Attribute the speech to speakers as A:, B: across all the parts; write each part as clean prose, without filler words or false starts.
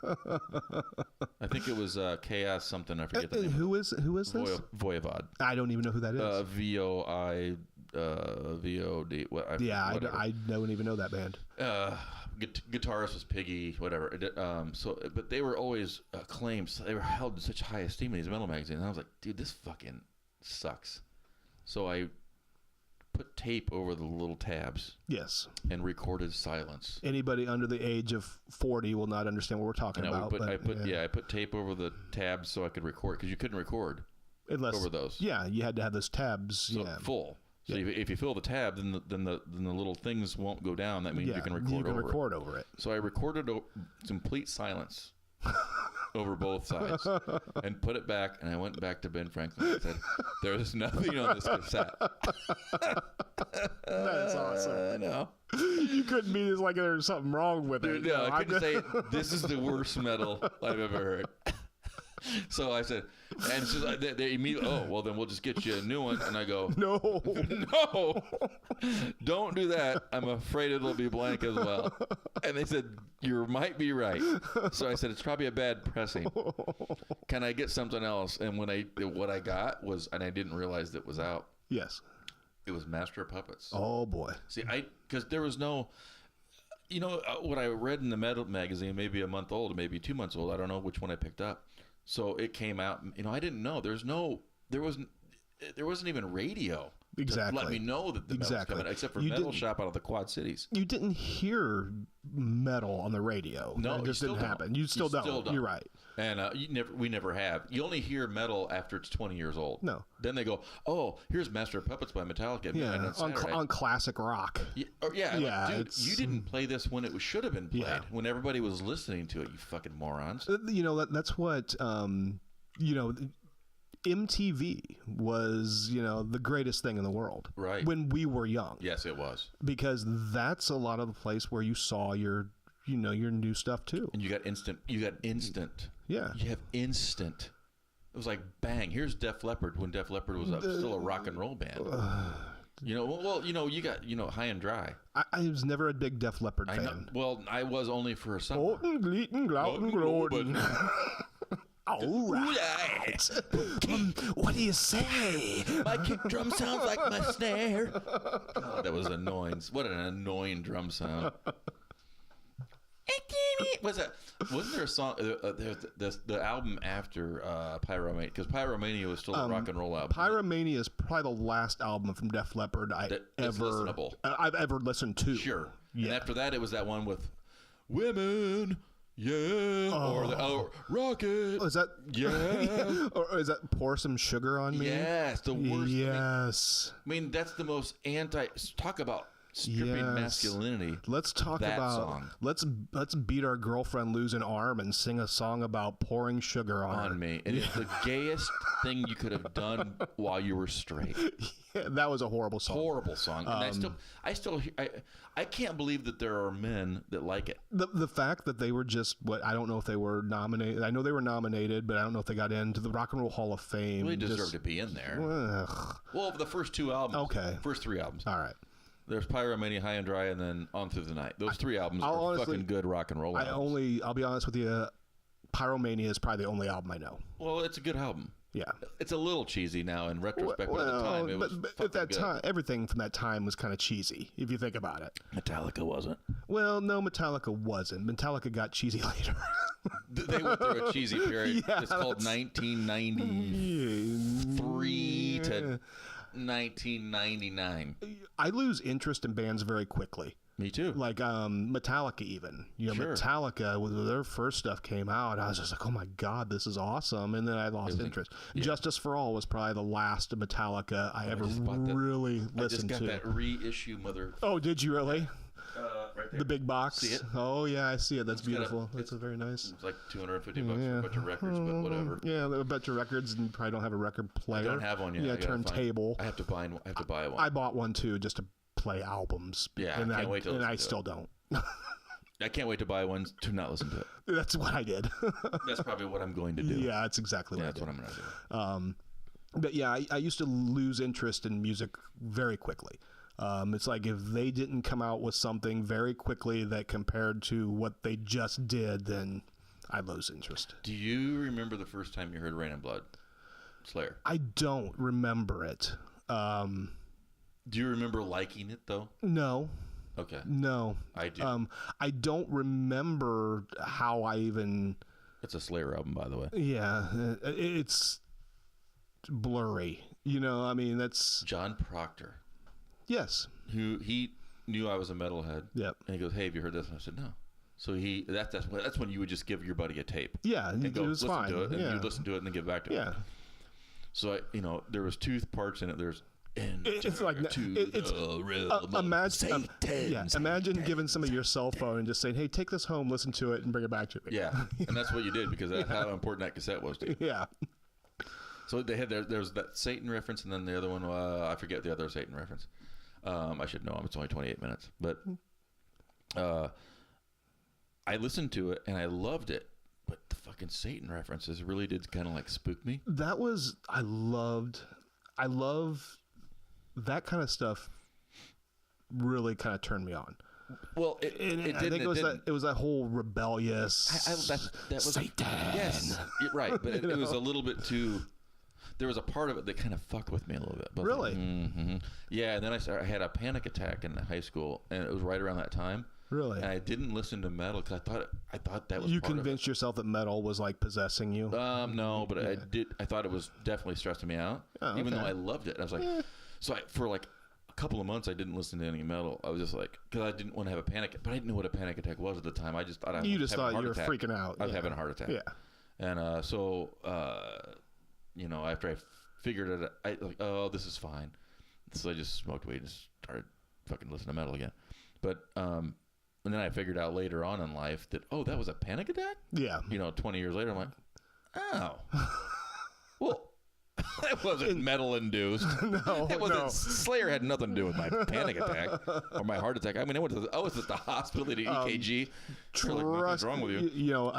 A: I think it was Chaos something. I forget the name.
B: Who is this?
A: Voivod.
B: I don't even know who that is.
A: VOIVOD. Whatever.
B: I don't even know that band.
A: Guitarist was Piggy, whatever. But they were always acclaimed. They were held in such high esteem in these metal magazines. And I was like, dude, this fucking sucks. So I put tape over the little tabs.
B: Yes.
A: And recorded silence.
B: Anybody under the age of 40 will not understand what we're talking about.
A: I put tape over the tabs so I could record, because you couldn't record over those.
B: Yeah, you had to have those tabs
A: full. So if you fill the tab, then the little things won't go down. That means you can record over it. So I recorded complete silence over both sides and put it back, and I went back to Ben Franklin and said, "There's nothing on this cassette."
B: That's awesome.
A: I know.
B: You couldn't mean it's like there's something wrong with it.
A: No, I couldn't say this is the worst metal I've ever heard. So I said, and so they immediately, well, then we'll just get you a new one. And I go, no, don't do that. I'm afraid it'll be blank as well. And they said, you might be right. So I said, it's probably a bad pressing. Can I get something else? And what I got was, and I didn't realize that was out.
B: Yes.
A: It was Master of Puppets.
B: Oh boy.
A: See, because there was no, what I read in the metal magazine, maybe a month old, maybe 2 months old. I don't know which one I picked up. So it came out, I didn't know. There wasn't even radio to let me know that the metal was coming, except for Metal Shop out of the Quad Cities.
B: You didn't hear metal on the radio.
A: No,
B: it just didn't happen. You still don't. You're right.
A: And we never have. You only hear metal after it's 20 years old.
B: No.
A: Then they go, here's Master of Puppets by Metallica.
B: Yeah, on classic rock.
A: Yeah, dude, you didn't play this when it should have been played, when everybody was listening to it, you fucking morons.
B: That's what, MTV was, the greatest thing in the world.
A: Right.
B: When we were young.
A: Yes, it was.
B: Because that's a lot of the place where you saw your new stuff too.
A: And you got instant.
B: Yeah.
A: You have instant. It was like, bang, here's Def Leppard when Def Leppard was still a rock and roll band. You got, High and Dry.
B: I was never a big Def Leppard fan.
A: Well, I was only for a summer.
B: All right. What do you say?
A: My kick drum sounds like my snare. God, that was annoying. What an annoying drum sound. Wasn't there a song? The album after Pyromania, because Pyromania was still a rock and roll album.
B: Pyromania is probably the last album from Def Leppard I've ever listened to.
A: Sure. Yeah. And after that, it was that one with Women. Yeah, or the Rocket.
B: Is that or is that Pour Some Sugar on Me?
A: Yes, the worst.
B: Yes,
A: I mean that's the most talk about stripping masculinity.
B: Let's talk about
A: song.
B: Let's beat our girlfriend, lose an arm, and sing a song about pouring sugar on her.
A: Me. It is the gayest thing you could have done while you were straight.
B: Yeah, that was a horrible song.
A: Horrible song. And I can't believe that there are men that like it.
B: The fact that they were I don't know if they were nominated. I know they were nominated, but I don't know if they got into the Rock and Roll Hall of Fame.
A: Well, they deserve to be in there. Well, the first two albums.
B: Okay.
A: First three albums.
B: All right.
A: There's Pyromania, High and Dry, and then On Through the Night. Those three albums are fucking good rock and roll albums.
B: I'll be honest with you, Pyromania is probably the only album I know.
A: Well, it's a good album.
B: Yeah.
A: It's a little cheesy now in retrospect, but at the time it was
B: but at that time, everything from that time was kind of cheesy, if you think about it.
A: Metallica wasn't.
B: Well, no, Metallica wasn't. Metallica got cheesy later.
A: They went through a cheesy period. Yeah, it's called 1993 to 1999.
B: I lose interest in bands very quickly.
A: Me too.
B: Like Metallica even. Sure. Metallica, when their first stuff came out, I was just like, oh my God, this is awesome. And then I lost interest. Yeah. Justice for All was probably the last Metallica I ever really listened to.
A: I just got that reissue, mother.
B: Oh, did you really?
A: Right there.
B: The big box.
A: See it?
B: Oh yeah, I see it. That's beautiful. That's very nice.
A: It's like $250 for a bunch of records, but whatever.
B: Yeah, a bunch of records, and you probably don't have a record player.
A: I don't have one yet.
B: Yeah, turntable.
A: I have to buy one.
B: I bought one too, just to play albums.
A: Yeah,
B: and
A: I can't wait to listen to it.
B: I still don't.
A: I can't wait to buy one to not listen to it.
B: That's what I did.
A: That's probably what I'm going to do.
B: Yeah, that's exactly what I did.
A: That's what I'm going to do.
B: But yeah, I used to lose interest in music very quickly. It's like if they didn't come out with something very quickly that compared to what they just did, then I lose interest.
A: Do you remember the first time you heard Rain and Blood, Slayer?
B: I don't remember it.
A: Do you remember liking it though?
B: No.
A: Okay.
B: No.
A: I do.
B: I don't remember how I even...
A: It's a Slayer album, by the way.
B: Yeah. It's blurry. You know, I mean, that's...
A: John Proctor.
B: Yes.
A: Who he knew I was a metalhead.
B: Yep.
A: And he goes, "Hey, have you heard this?" And I said, "No." So that's when you would just give your buddy a tape.
B: Yeah,
A: and go,
B: it was
A: listen
B: fine.
A: to it, and
B: yeah.
A: you listen to it and then give it back to him. So there was two parts in it. There's
B: it's like imagine giving somebody your cell phone and just saying, "Hey, take this home, listen to it, and bring it back to me."
A: Yeah, and that's what you did because that's how important that cassette was to you.
B: Yeah.
A: So they had there's that Satan reference, and then the other one I forget the other Satan reference. I should know. It's only 28 minutes, but I listened to it and I loved it. But the fucking Satan references really did kind of like spook me.
B: I love that kind of stuff. Really kind of turned me on.
A: Well, I think
B: it was that whole rebellious.
A: That was
B: Satan.
A: Yes, right. But it was a little bit too. There was a part of it that kind of fucked with me a little bit. But
B: really?
A: Mm-hmm. Yeah, and then I had a panic attack in high school, and it was right around that time.
B: Really?
A: And I didn't listen to metal because I thought that was.
B: You convinced yourself that metal was like possessing you?
A: No, but I did. I thought it was definitely stressing me out, even though I loved it. I was like, so for like a couple of months, I didn't listen to any metal. I was just like, because I didn't want to have a panic, but I didn't know what a panic attack was at the time. I just thought I was having a heart attack. You just thought you were freaking out. I was having a heart attack. Yeah. And after I figured it, I like, oh, this is fine. So I just smoked weed and started fucking listening to metal again. But and then I figured out later on in life that that was a panic attack.
B: Yeah.
A: 20 years later, I'm like, oh, well, that wasn't metal induced.
B: No,
A: it wasn't. Slayer had nothing to do with my panic attack or my heart attack. I mean, I was at the hospital at EKG. Like, nothing's wrong with you.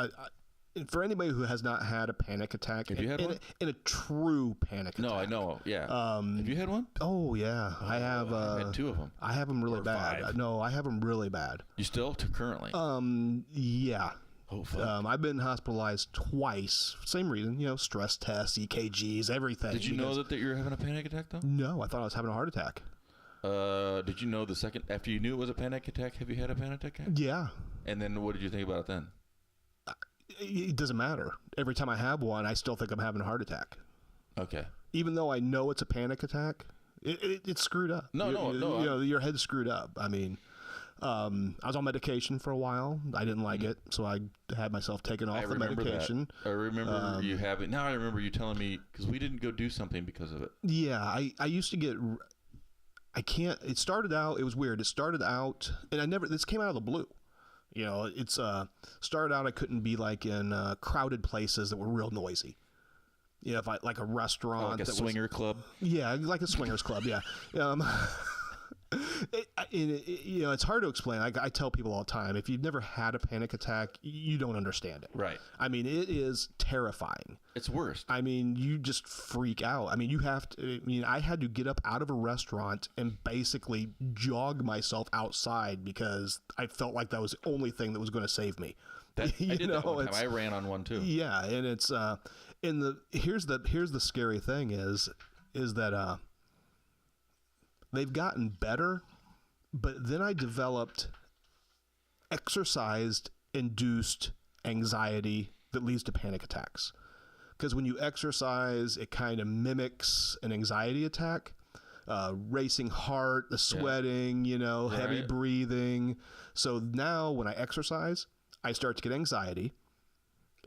B: For anybody who has not had a panic attack,
A: have you had one?
B: In a true panic attack.
A: No, I know. Yeah. Have you had one?
B: Oh yeah, I have.
A: I had two of them.
B: I have them really bad.
A: 5.
B: No, I have them really bad.
A: You still currently?
B: Yeah.
A: Oh fuck.
B: I've been hospitalized twice. Same reason. Stress tests, EKGs, everything.
A: Did you know that you were having a panic attack though?
B: No, I thought I was having a heart attack.
A: Did you know the second after you knew it was a panic attack? Have you had a panic attack?
B: Yeah.
A: And then what did you think about it then?
B: It doesn't matter. Every time I have one, I still think I'm having a heart attack.
A: Okay.
B: Even though I know it's a panic attack, it's screwed up.
A: No.
B: Your head's screwed up. I mean, I was on medication for a while. I didn't like it, so I had myself taken off the medication.
A: That. I remember you having. Now I remember you telling me because we didn't go do something because of it.
B: Yeah, I used to get. I can't. It started out. It was weird. It started out, and this came out of the blue. It's started out I couldn't be like in crowded places that were real noisy. If I like a restaurant,
A: like a swinger club.
B: Yeah, like a swingers club. Yeah. It's hard to explain. I tell people all the time, if you've never had a panic attack, you don't understand it.
A: Right.
B: I mean, it is terrifying.
A: It's worse.
B: I mean, you just freak out. I mean, you have to. I mean, I had to get up out of a restaurant and basically jog myself outside because I felt like that was the only thing that was going to save me.
A: I did that one time. I ran on one too.
B: Yeah, and it's here's the scary thing is that they've gotten better, but then I developed exercise-induced anxiety that leads to panic attacks. Because when you exercise, it kind of mimics an anxiety attack. Racing heart, the sweating, heavy breathing. So now when I exercise, I start to get anxiety.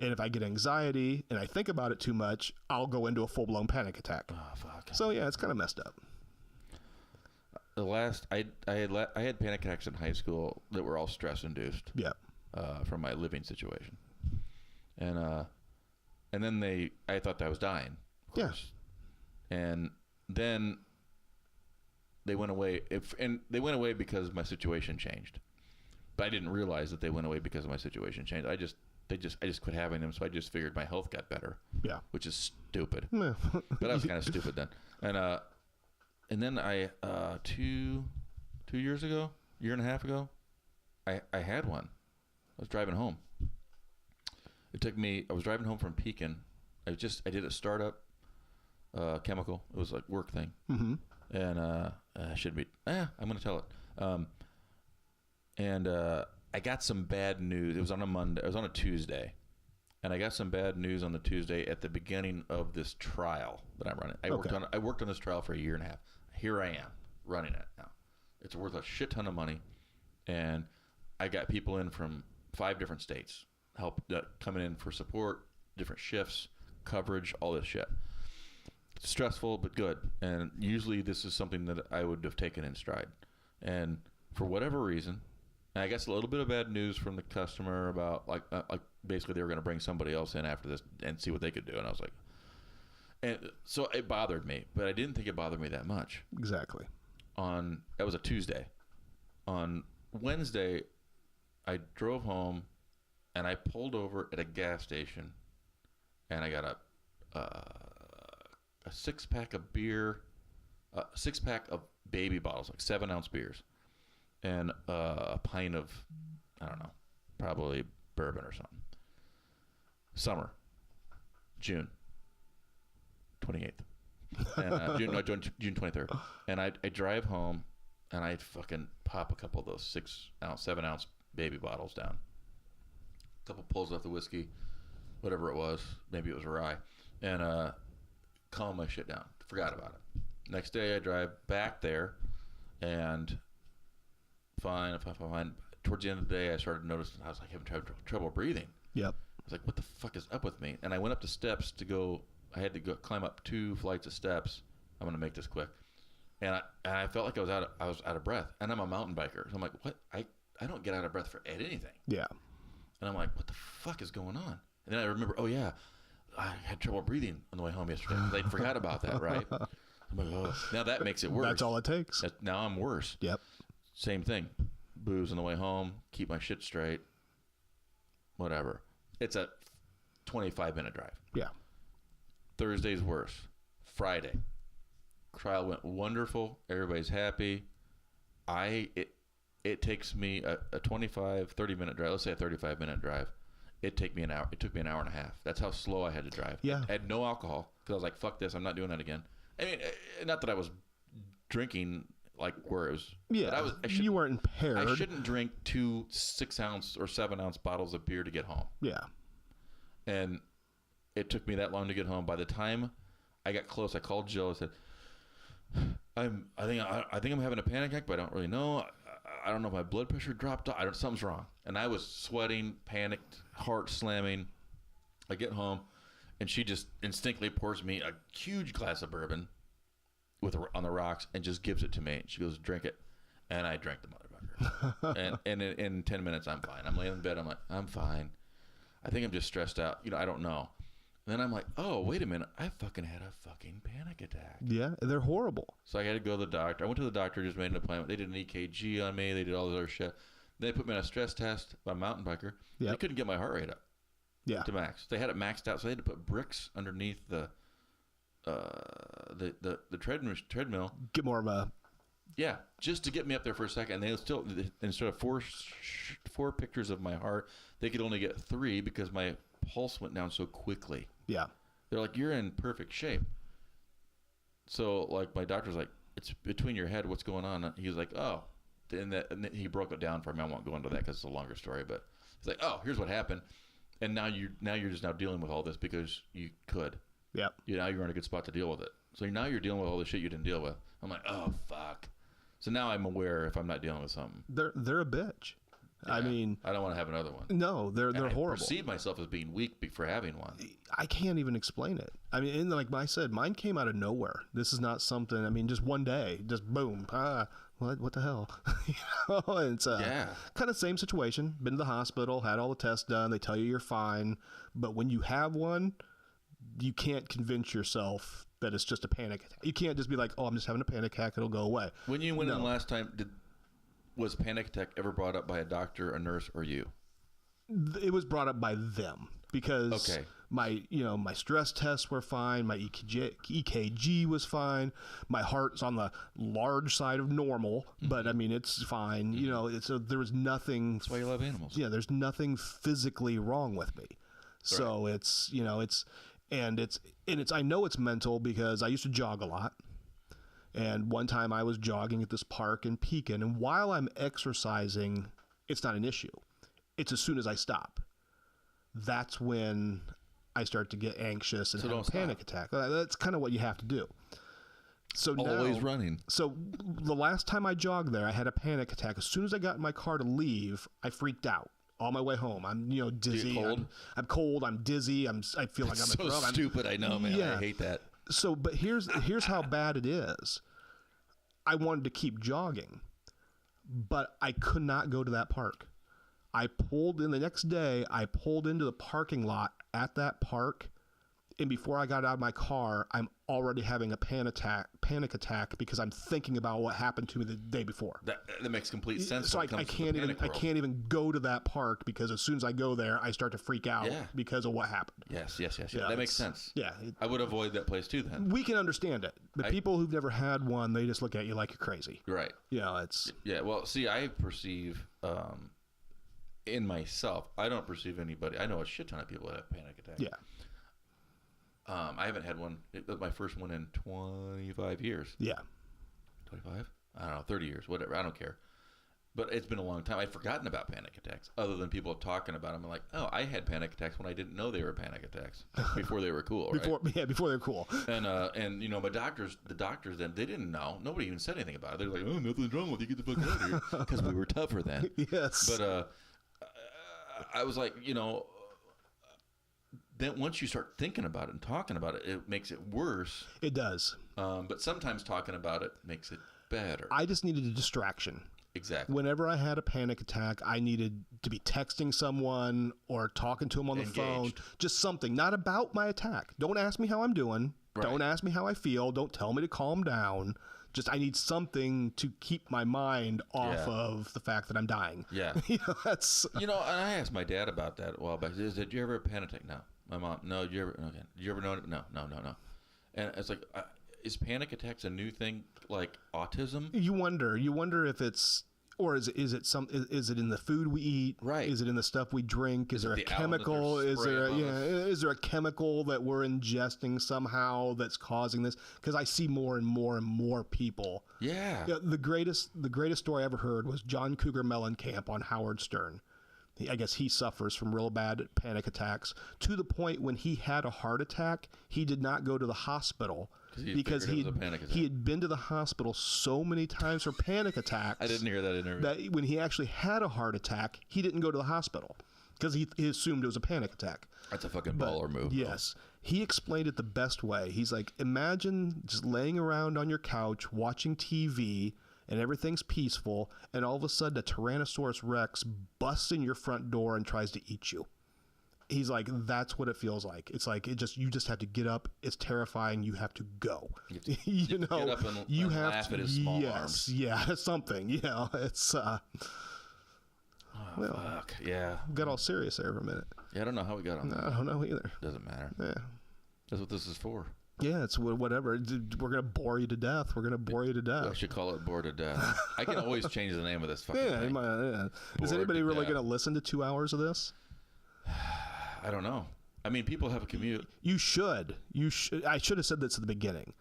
B: And if I get anxiety and I think about it too much, I'll go into a full-blown panic attack.
A: Oh, fuck.
B: So yeah, it's kind of messed up.
A: I had panic attacks in high school that were all stress induced.
B: Yeah.
A: From my living situation, and then I thought that I was dying. Of course. Yeah. And then they went away. They went away because my situation changed, but I didn't realize that they went away because my situation changed. I just quit having them, so I just figured my health got better. Yeah. Which is stupid. Yeah. But I was kind of stupid then, and then I 2 years ago, year and a half ago, I had one. I was driving home, It took me. I was driving home from Pekin. I did a startup chemical. It was like work thing, and I shouldn't be. I'm going to tell it. And I got some bad news. It was on a Monday. It was on a Tuesday, and I got some bad news on the Tuesday at the beginning of this trial that I'm running. I worked on this trial for a year and a half. Here I am running it now. It's worth a shit ton of money, and I got people in from 5 different states, coming in for support, different shifts, coverage, all this shit. It's stressful but good, and usually this is something that I would have taken in stride. And for whatever reason, I guess a little bit of bad news from the customer about like basically they were going to bring somebody else in after this and see what they could do, and I was like, and so it bothered me, but I didn't think it bothered me that much.
B: Exactly.
A: That was a Tuesday. On Wednesday, I drove home, and I pulled over at a gas station, and I got a 6-pack of beer, a 6-pack of baby bottles, like 7-ounce beers, and a pint of, I don't know, probably bourbon or something. Summer, June 28th. And, June 23rd. And I drive home, and I fucking pop a couple of those 6-ounce, 7-ounce baby bottles down. A couple pulls off the whiskey, whatever it was. Maybe it was rye. And calm my shit down. Forgot about it. Next day, I drive back there, and fine. Towards the end of the day, I started noticing I was like having trouble breathing.
B: Yep.
A: I was like, what the fuck is up with me? And I went up the steps to go. I had to go climb up 2 flights of steps. I'm going to make this quick. And I felt like I was out of breath. And I'm a mountain biker. So I'm like, what? I don't get out of breath at anything.
B: Yeah.
A: And I'm like, what the fuck is going on? And then I remember, oh yeah, I had trouble breathing on the way home yesterday. I forgot about that, right? I'm like, oh, now that makes it worse.
B: That's all it takes.
A: Now I'm worse.
B: Yep.
A: Same thing. Booze on the way home. Keep my shit straight. Whatever. It's a 25-minute drive.
B: Yeah.
A: Thursday's worse. Friday. Trial went wonderful. Everybody's happy. It takes me a 25, 30-minute drive. Let's say a 35-minute drive. It took me an hour. It took me an hour and a half. That's how slow I had to drive.
B: Yeah.
A: I had no alcohol because I was like, fuck this. I'm not doing that again. I mean, not that I was drinking like where it was.
B: Yeah. But you weren't impaired.
A: I shouldn't drink 2 6-ounce or 7-ounce bottles of beer to get home.
B: Yeah.
A: And it took me that long to get home. By the time I got close, I called Jill. I said, I think I'm having a panic attack, but I don't really know. I don't know if my blood pressure dropped. Something's wrong. And I was sweating, panicked, heart slamming. I get home, and she just instinctively pours me a huge glass of bourbon on the rocks and just gives it to me. She goes, drink it. And I drank the motherfucker. and in 10 minutes, I'm fine. I'm laying in bed. I'm like, I'm fine. I think I'm just stressed out. I don't know. And then I'm like, oh, wait a minute. I fucking had a fucking panic attack.
B: Yeah, they're horrible.
A: So I had to go to the doctor. I went to the doctor, just made an appointment. They did an EKG on me. They did all this other shit. They put me on a stress test by a mountain biker. Yep. They couldn't get my heart rate up to max. They had it maxed out, so they had to put bricks underneath the treadmill.
B: Get more of a...
A: Yeah, just to get me up there for a second. And they still, instead of four pictures of my heart, they could only get 3 because my pulse went down so quickly.
B: Yeah.
A: They're like, you're in perfect shape. So, like, my doctor's like, it's between your head. What's going on? He was like, oh. And then he broke it down for me. I won't go into that because it's a longer story. But he's like, oh, here's what happened. And now you're just now dealing with all this because you could.
B: Yeah.
A: Now you're in a good spot to deal with it. So now you're dealing with all the shit you didn't deal with. I'm like, oh, fuck. So now I'm aware if I'm not dealing with something.
B: They're a bitch. Yeah, I mean,
A: I don't want to have another one.
B: No, they're horrible. I
A: perceive myself as being weak for having one.
B: I can't even explain it. I mean, and like I said, mine came out of nowhere. This is not something. I mean, just one day, just boom. What the hell? And it's kind of same situation. Been to the hospital, had all the tests done. They tell you you're fine, but when you have one, you can't convince yourself that it's just a panic attack. You can't just be like, oh, I'm just having a panic attack. It'll go away.
A: When you went in last time, was panic attack ever brought up by a doctor, a nurse, or you?
B: It was brought up by them because my stress tests were fine. My EKG was fine. My heart's on the large side of normal, but I mean, it's fine. Mm-hmm. There was nothing.
A: That's why you love animals.
B: Yeah, there's nothing physically wrong with me. So it's, you know, I know it's mental because I used to jog a lot. And one time I was jogging at this park in Pekin, and while I'm exercising, it's not an issue. It's as soon as I stop. That's when I start to get anxious and have a panic attack. That's kind of what you have to do. So
A: always running.
B: So the last time I jogged there, I had a panic attack. As soon as I got in my car to leave, I freaked out. On my way home, I'm dizzy.
A: Cold?
B: I'm cold. I'm dizzy. I feel like I'm
A: so stupid. I know, man. Yeah. I hate that.
B: So, but here's how bad it is. I wanted to keep jogging, but I could not go to that park. I pulled in the next day. I pulled into the parking lot at that park, and before I got out of my car, I'm already having a panic attack because I'm thinking about what happened to me the day before.
A: That makes complete sense.
B: So I can't even go to that park because as soon as I go there, I start to freak out because of what happened.
A: Yes. Yeah, that makes sense.
B: Yeah.
A: I would avoid that place too then.
B: We can understand it. But people who've never had one, they just look at you like you're crazy.
A: Right.
B: It's...
A: Yeah, well, see, I perceive in myself, I don't perceive anybody. I know a shit ton of people that have panic attacks.
B: Yeah.
A: I haven't had one. It was my first one in 25 years.
B: Yeah.
A: 25? I don't know, 30 years, whatever. I don't care. But it's been a long time. I've forgotten about panic attacks other than people talking about them. I'm like, oh, I had panic attacks when I didn't know they were panic attacks before they were cool, right?
B: Before they were cool.
A: And my doctors, then, they didn't know. Nobody even said anything about it. They're like, oh, nothing's wrong with you. Get the fuck out of here. Because we were tougher then.
B: Yes.
A: But I was like, then once you start thinking about it and talking about it, it makes it worse.
B: It does.
A: But sometimes talking about it makes it better.
B: I just needed a distraction.
A: Exactly.
B: Whenever I had a panic attack, I needed to be texting someone or talking to them on the phone. Just something. Not about my attack. Don't ask me how I'm doing. Right. Don't ask me how I feel. Don't tell me to calm down. Just I need something to keep my mind off of the fact that I'm dying.
A: Yeah.
B: That's...
A: and I asked my dad about that a while back. Did you ever have a panic attack? No. My mom, no. Did you ever? Okay. Did you ever know it? No. And it's like, is panic attacks a new thing like autism?
B: You wonder if it's, or is it in the food we eat?
A: Right.
B: Is it in the stuff we drink? Is there a chemical? Is there a chemical that we're ingesting somehow that's causing this? Because I see more and more people.
A: Yeah.
B: The greatest story I ever heard was John Cougar Mellencamp on Howard Stern. I guess he suffers from real bad panic attacks to the point when he had a heart attack, he did not go to the hospital because he had been to the hospital so many times for panic attacks.
A: I didn't hear that interview.
B: That when he actually had a heart attack, he didn't go to the hospital because he assumed it was a panic attack.
A: That's a fucking baller move.
B: Yes. He explained it the best way. He's like, imagine just laying around on your couch watching TV and everything's peaceful, and all of a sudden a Tyrannosaurus Rex busts in your front door and tries to eat you. He's like, that's what it feels like. It's like you just have to get up. It's terrifying. You have to go.
A: Get up and laugh at his small arms.
B: Yeah, something. It's
A: fuck. Yeah.
B: Got all serious there for a minute.
A: Yeah, I don't know how we got on that.
B: I don't know either.
A: Doesn't matter.
B: Yeah.
A: That's what this is for.
B: Yeah, it's whatever. We're going to bore you to death. I
A: should call it Bore to Death. I can always change the name of this fucking thing.
B: Yeah. Is anybody really going to listen to 2 hours of this?
A: I don't know. I mean, people have a commute.
B: You should. I should have said this at the beginning.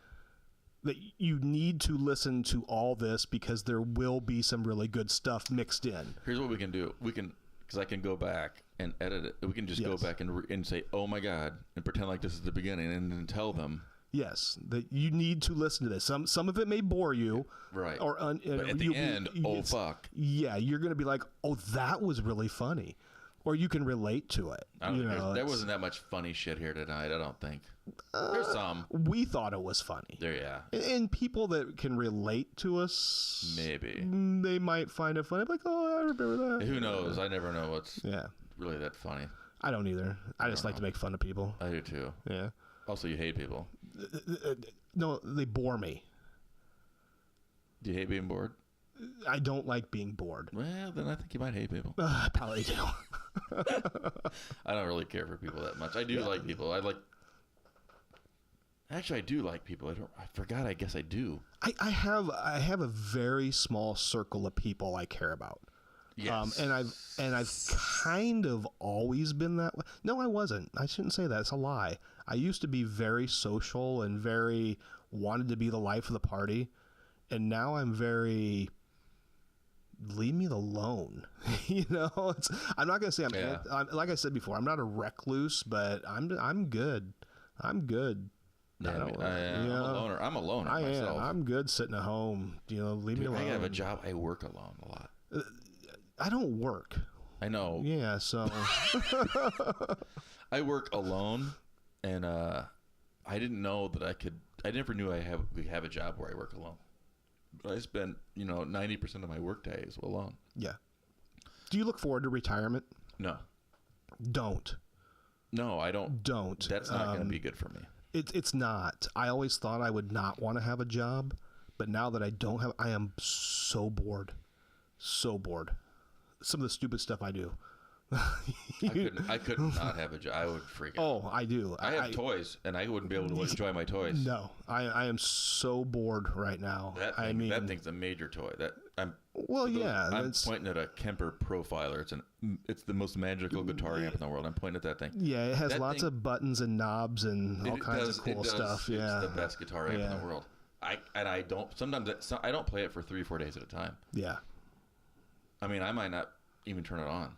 B: That you need to listen to all this because there will be some really good stuff mixed in.
A: Here's what we can do. Because I can go back and edit it. We can just go back and say, oh my God, and pretend like this is the beginning and then tell them.
B: Yes, that you need to listen to this. Some of it may bore you.
A: Right. But at the end, fuck.
B: Yeah, you're going to be like, oh, that was really funny. Or you can relate to it.
A: There wasn't that much funny shit here tonight, I don't think. There's some.
B: We thought it was funny. And people that can relate to us,
A: maybe
B: they might find it funny. Like, oh, I remember that.
A: Who knows? I never know what's really that funny.
B: I don't either. I just like to make fun of people.
A: I do too.
B: Yeah.
A: Also, you hate people.
B: No, they bore me.
A: Do you hate being bored?
B: I don't like being bored.
A: Well, then I think you might hate people.
B: I probably do.
A: I don't really care for people that much. I do like people. Actually, I do like people. I forgot. I guess I do.
B: I have a very small circle of people I care about.
A: Yes.
B: And I've kind of always been that way. No, I wasn't. I shouldn't say that. It's a lie. I used to be very social and very wanted to be the life of the party. And now I'm very leave me alone. You know, I'm not going to say I'm like I said before, I'm not a recluse, but I'm good. I'm good.
A: Yeah, I'm a loner. I'm a loner myself.
B: I'm good sitting at home. You know, leave me alone.
A: I have a job. I work alone a lot.
B: I don't work.
A: I know.
B: Yeah, so
A: I work alone, and I didn't know that I could. I never knew we have a job where I work alone. But I spend 90% of my work days alone.
B: Yeah. Do you look forward to retirement?
A: No.
B: Don't.
A: No, I don't.
B: Don't.
A: That's not going to be good for me.
B: It's not. I always thought I would not want to have a job, but now that I don't have, I am so bored. So bored. Some of the stupid stuff I do.
A: I could not have a job. I would freak out.
B: Oh, I do.
A: I have toys, and I wouldn't be able to enjoy my toys.
B: No, I am so bored right now.
A: That thing's a major toy. I'm pointing at a Kemper Profiler. It's the most magical guitar amp in the world. I'm pointing at that thing.
B: Yeah, it has lots of buttons and knobs and all kinds of cool stuff. Yeah,
A: it's the best guitar amp in the world. I don't play it for 3-4 days at a time.
B: Yeah. I
A: mean, I might not even turn it on.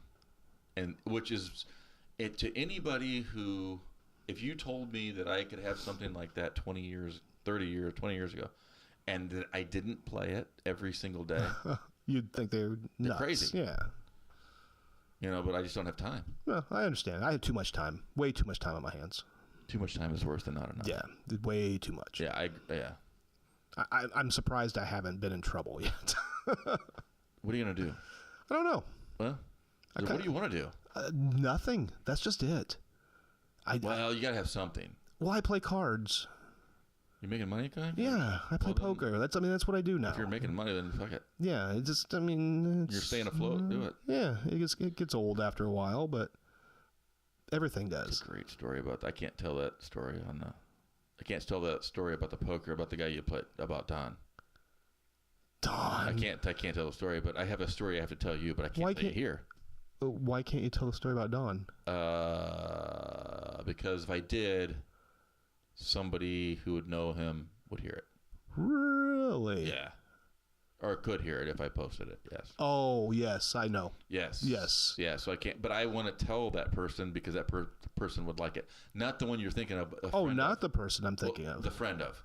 A: And which is it to anybody who, if you told me that I could have something like that 20 years, 30 years, 20 years ago, and that I didn't play it every single day,
B: you'd think they're
A: crazy.
B: Yeah.
A: But I just don't have time.
B: No, I understand. I have too much time. Way too much time on my hands.
A: Too much time is worse than not enough.
B: Yeah, way too much.
A: Yeah,
B: I'm surprised I haven't been in trouble yet.
A: What are you gonna do?
B: I don't know.
A: Well. So what do you want to do?
B: Nothing. That's just it.
A: Well, you gotta have something.
B: Well, I play cards.
A: You're making money, guy?
B: Yeah, I play poker. That's what I do now.
A: If you're making money, then fuck it.
B: Yeah,
A: you're staying afloat. Do it.
B: Yeah, it gets old after a while, but everything does.
A: It's a great story about. I can't tell that story I can't tell that story about the poker about the guy you played about Don.
B: Don.
A: I can't tell the story, but I have a story I have to tell you, but I can't tell you here.
B: Why can't you tell the story about Don?
A: Because if I did, somebody who would know him would hear it.
B: Really?
A: Yeah. Or could hear it if I posted it, yes.
B: Oh, yes, I know.
A: Yes.
B: Yes.
A: Yeah, so I can't, but I want to tell that person because that person would like it. Not the one you're thinking of.
B: The person I'm thinking of.
A: The friend of.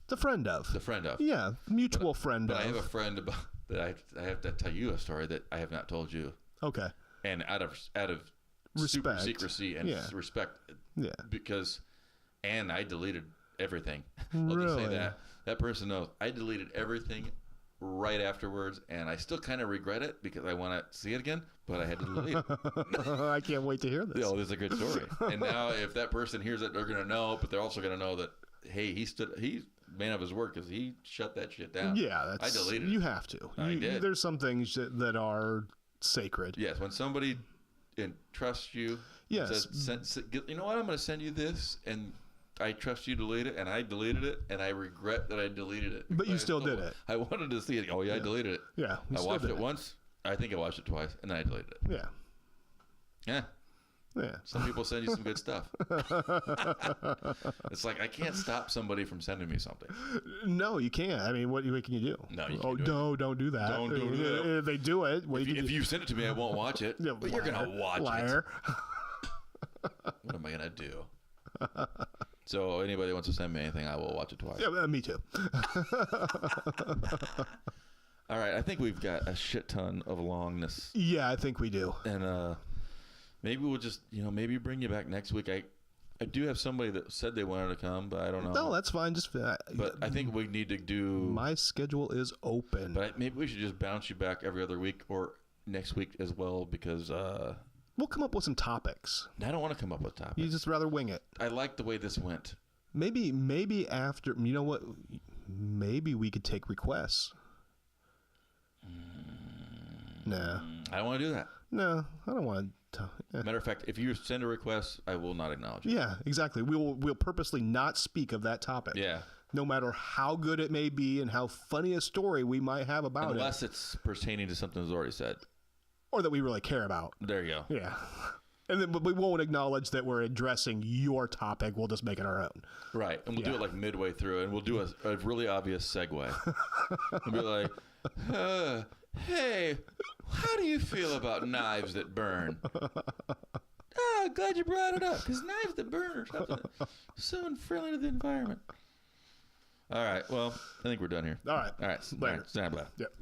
B: The friend of.
A: The friend of.
B: Yeah, mutual friend of.
A: But I have a friend that I have to tell you a story that I have not told you.
B: Okay.
A: And out of
B: respect.
A: Super secrecy and respect.
B: Yeah.
A: Because, and I deleted everything.
B: Really?
A: I'll just say that. That person knows. I deleted everything right afterwards, and I still kind of regret it because I want to see it again, but I had to delete it.
B: I can't wait to hear this.
A: Oh, this is a good story. And now if that person hears it, they're going to know, but they're also going to know that, hey, he's man of his word because he shut that shit down.
B: Yeah,
A: I deleted it.
B: You have to.
A: I did.
B: There's some things that are sacred.
A: Yes, when somebody entrusts you,
B: yes,
A: says, you know what, I'm going to send you this, and I trust you to delete it, and I deleted it, and I regret that I deleted it.
B: But you still did it.
A: I wanted to see it. Oh, yeah, I deleted it.
B: Yeah,
A: I watched it once. I think I watched it twice, and then I deleted it.
B: Yeah.
A: Yeah.
B: Yeah.
A: Some people send you some good stuff. It's like I can't stop somebody from sending me something.
B: No, you can't. I mean, what can you do?
A: No, you can't
B: don't do that.
A: Don't do that.
B: If they do it,
A: if you send it to me, I won't watch it.
B: Yeah,
A: but you're gonna watch
B: liar.
A: it. What am I gonna do? So anybody wants to send me anything, I will watch it twice.
B: Yeah, me too.
A: All right, I think we've got a shit ton of longness.
B: Yeah, I think we do.
A: And maybe we'll just, maybe bring you back next week. I do have somebody that said they wanted to come, but I don't know.
B: No, that's fine.
A: But I think we need to do.
B: My schedule is open.
A: But maybe we should just bounce you back every other week or next week as well because.
B: We'll come up with some topics.
A: I don't want to come up with topics.
B: You just rather wing it.
A: I like the way this went.
B: Maybe after, you know what? Maybe we could take requests. No.
A: I don't want to do that.
B: No, I don't want to.
A: Matter of fact, if you send a request, I will not acknowledge it.
B: Yeah, exactly. We'll purposely not speak of that topic.
A: Yeah.
B: No matter how good it may be and how funny a story we might have about
A: Unless it's pertaining to something that's already said.
B: or that we really care about.
A: There you go.
B: Yeah. And then we won't acknowledge that we're addressing your topic. We'll just make it our own.
A: Right. And we'll do it like midway through, and we'll do a really obvious segue. We'll be like, hey, how do you feel about knives that burn? Oh, glad you brought it up, because knives that burn are something so unfriendly to the environment. All right. Well, I think we're done here.
B: All right.
A: Later.
B: Yep.